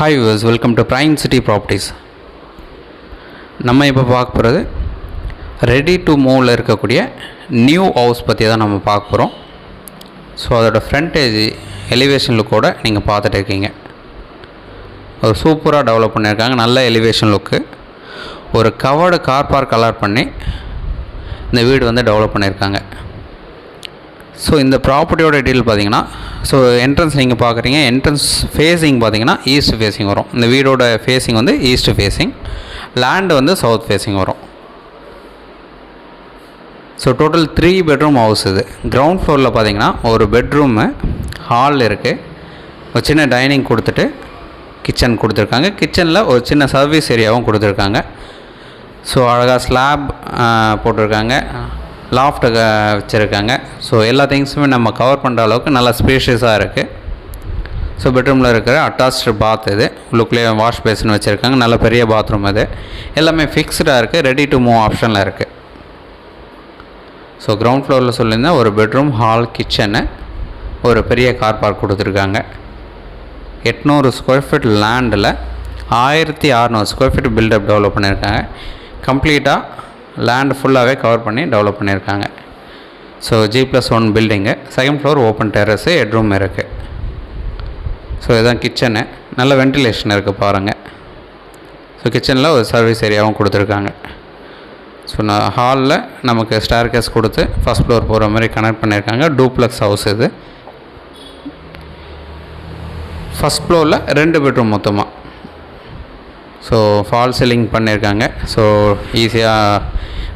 Hi viewers, welcome to prime city properties. நம்ம இப்போ பார்க்க போகிறது ரெடி டு மூவில் இருக்கக்கூடிய நியூ ஹவுஸ் பற்றி தான் நம்ம பார்க்க போகிறோம். ஸோ அதோட ஃப்ரண்டேஜ் எலிவேஷன் லுக்கோடு நீங்கள் பார்த்துட்டு இருக்கீங்க. ஒரு சூப்பராக டெவலப் பண்ணியிருக்காங்க. நல்ல எலிவேஷன் லுக்கு. ஒரு கவர்டு கார் பார்க் கலர் பண்ணி இந்த வீடு வந்து டெவலப் பண்ணியிருக்காங்க. ஸோ இந்த ப்ராப்பர்ட்டியோட டீல் பார்த்தீங்கன்னா, ஸோ என்ட்ரன்ஸ் நீங்கள் பார்க்குறீங்க. என்ட்ரன்ஸ் ஃபேஸிங் பார்த்தீங்கன்னா ஈஸ்ட் ஃபேஸிங் வரும். இந்த வீடோட ஃபேஸிங் வந்து ஈஸ்ட் ஃபேஸிங், லேண்டு வந்து சவுத் ஃபேஸிங் வரும். ஸோ டோட்டல் 3 பெட்ரூம் ஹவுஸ் இது. கிரவுண்ட் ஃப்ளோரில் பார்த்தீங்கன்னா ஒரு பெட்ரூமு, ஹால் இருக்குது. ஒரு சின்ன டைனிங் கொடுத்துட்டு கிச்சன் கொடுத்துருக்காங்க. கிச்சனில் ஒரு சின்ன சர்வீஸ் ஏரியாவும் கொடுத்துருக்காங்க. ஸோ அழகாக ஸ்லாப் போட்டிருக்காங்க, லாஃப்ட் வச்சுருக்காங்க. ஸோ எல்லா திங்ஸுமே நம்ம கவர் பண்ணுற அளவுக்கு நல்லா ஸ்பேஷியஸாக இருக்குது. ஸோ பெட்ரூமில் இருக்கிற அட்டாச்டு பாத் இது. உள்ளுக்குள்ளேயே வாஷ் பேசின் வச்சுருக்காங்க. நல்ல பெரிய பாத்ரூம் இது. எல்லாமே ஃபிக்ஸ்டாக இருக்குது. ரெடி டு மூவ் ஆப்ஷனில் இருக்குது. ஸோ கிரவுண்ட் ஃப்ளோரில் சொல்லியிருந்தால் ஒரு பெட்ரூம், ஹால், கிச்சனு, ஒரு பெரிய கார் பார்க் கொடுத்துருக்காங்க. 800 ஸ்கொயர் ஃபீட் லேண்டில் 1600 ஸ்கொயர் ஃபீட் பில்டப் டெவலப் பண்ணியிருக்காங்க. கம்ப்ளீட்டாக லேண்ட் ஃபுல்லாகவே கவர் பண்ணி டெவலப் பண்ணியிருக்காங்க. So G+1 building, second floor open terrace, headroom இருக்குது. ஸோ இதுதான் கிச்சனு. நல்ல வென்டிலேஷன் இருக்குது பாருங்கள். ஸோ கிச்சனில் ஒரு சர்வீஸ் ஏரியாவும் கொடுத்துருக்காங்க. ஸோ ஹாலில் நமக்கு ஸ்டேர்கேஸ் கொடுத்து ஃபஸ்ட் ஃப்ளோர் போகிற மாதிரி கனெக்ட் பண்ணியிருக்காங்க. டூப்ளெக்ஸ் ஹவுஸ் இது. ஃபஸ்ட் ஃப்ளோரில் 2 பெட்ரூம் மொத்தமாக. ஸோ ஃபால் சீலிங் பண்ணியிருக்காங்க. ஸோ ஈஸியாக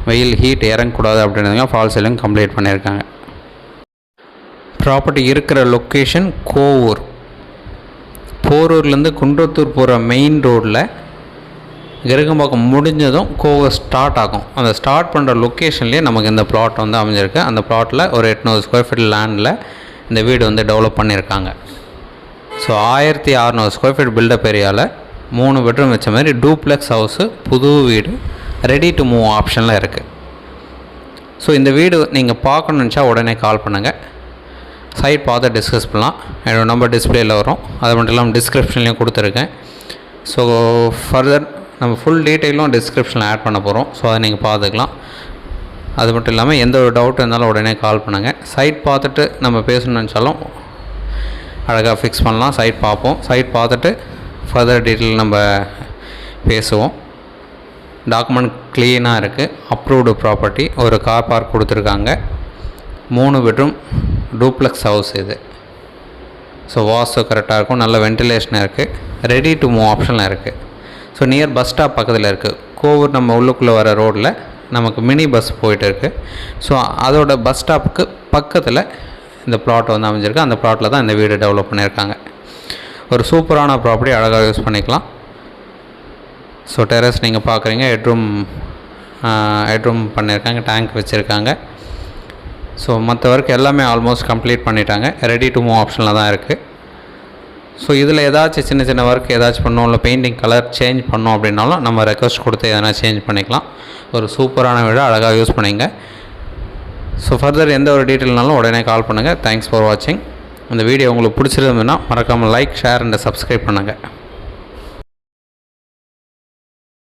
வெயில் ஹீட் இறங்கக்கூடாது அப்படின்றதுங்க ஃபால் சீலிங் கம்ப்ளீட் பண்ணியிருக்காங்க. ப்ராப்பர்ட்டி இருக்கிற லொக்கேஷன் கோவூர். போரூர்லேருந்து குன்றத்தூர் போகிற மெயின் ரோடில் கிரகம்பாக்கம் முடிஞ்சதும் கோவூர் ஸ்டார்ட் ஆகும். அந்த ஸ்டார்ட் பண்ணுற லொக்கேஷன்லேயே நமக்கு இந்த பிளாட் வந்து அமைஞ்சிருக்கு. அந்த பிளாட்டில் ஒரு 800 ஸ்கொயர் ஃபீட் லேண்டில் இந்த வீடு வந்து டெவலப் பண்ணியிருக்காங்க. ஸோ 1600 ஸ்கொயர் ஃபீட் பில்டப் ஏரியாவில் 3 பெட்ரூம் வச்ச மாதிரி டூப்ளெக்ஸ் ஹவுஸு, புது வீடு, ரெடி டு மூவ் ஆப்ஷனில் இருக்குது. ஸோ இந்த வீடு நீங்கள் பார்க்கணுன்னு நினச்சா உடனே கால் பண்ணுங்கள். சைட் பார்த்து டிஸ்கஸ் பண்ணலாம். என்னோடய நம்பர் டிஸ்பிளேயில் வரும். அது மட்டும் இல்லாமல் டிஸ்கிரிப்ஷன்லேயும் கொடுத்துருக்கேன். ஸோ ஃபர்தர் நம்ம ஃபுல் டீட்டெயிலும் டிஸ்கிரிப்ஷனில் ஆட் பண்ண போகிறோம். ஸோ அதை நீங்கள் பார்த்துக்கலாம். அது மட்டும் இல்லாமல் எந்த ஒரு டவுட் இருந்தாலும் உடனே கால் பண்ணுங்கள். சைட் பார்த்துட்டு நம்ம பேசணும்னு நினச்சாலும் அழகாக ஃபிக்ஸ் பண்ணலாம். சைட் பார்ப்போம். சைட் பார்த்துட்டு ஃபர்தர் டீட்டெயில் நம்ம பேசுவோம். டாக்குமெண்ட் க்ளீனாக இருக்குது. Approved property. ஒரு கார் பார்க் கொடுத்துருக்காங்க. 3 பெட்ரூம் டூப்ளெக்ஸ் ஹவுஸ் இது. ஸோ வாஸ்து கரெக்டாக இருக்கும். நல்ல வென்டிலேஷனாக இருக்குது. ரெடி டு மூவ் ஆப்ஷனில் இருக்குது. ஸோ நியர் பஸ் ஸ்டாப் பக்கத்தில் இருக்குது. கோவூர் நம்ம உள்ளுக்குள்ளே வர ரோட்டில் நமக்கு மினி பஸ் போயிட்டு இருக்குது. ஸோ அதோட பஸ் ஸ்டாப்புக்கு பக்கத்தில் இந்த பிளாட் வந்து அமைஞ்சிருக்கு. அந்த பிளாட்டில் தான் இந்த வீடு டெவலப் பண்ணியிருக்காங்க. ஒரு சூப்பரான ப்ராப்பர்ட்டி, அழகாக யூஸ் பண்ணிக்கலாம். ஸோ டெரஸ் நீங்கள் பார்க்குறீங்க. ஹெட்ரூம் பண்ணியிருக்காங்க. டேங்க் வச்சுருக்காங்க. ஸோ மற்ற ஒர்க் எல்லாமே ஆல்மோஸ்ட் கம்ப்ளீட் பண்ணிட்டாங்க. ரெடி டு மூவ் ஆப்ஷனில் தான் இருக்குது. ஸோ இதில் ஏதாச்சும் சின்ன சின்ன ஒர்க் ஏதாச்சும் பண்ணோம், இல்லை பெயிண்டிங் கலர் சேஞ்ச் பண்ணோம் அப்படின்னாலும் நம்ம ரெக்வஸ்ட் கொடுத்து எதனா சேஞ்ச் பண்ணிக்கலாம். ஒரு சூப்பரான வீடு, அழகாக யூஸ் பண்ணிங்க. ஸோ ஃபர்தர் எந்த ஒரு டீட்டெயில்னாலும் உடனே கால் பண்ணுங்கள். தேங்க்ஸ் ஃபார் வாட்சிங். இந்த வீடியோ உங்களுக்கு பிடிச்சிருந்ததுன்னா மறக்காமல் லைக், ஷேர் அண்ட் சப்ஸ்கிரைப் பண்ணுங்கள்.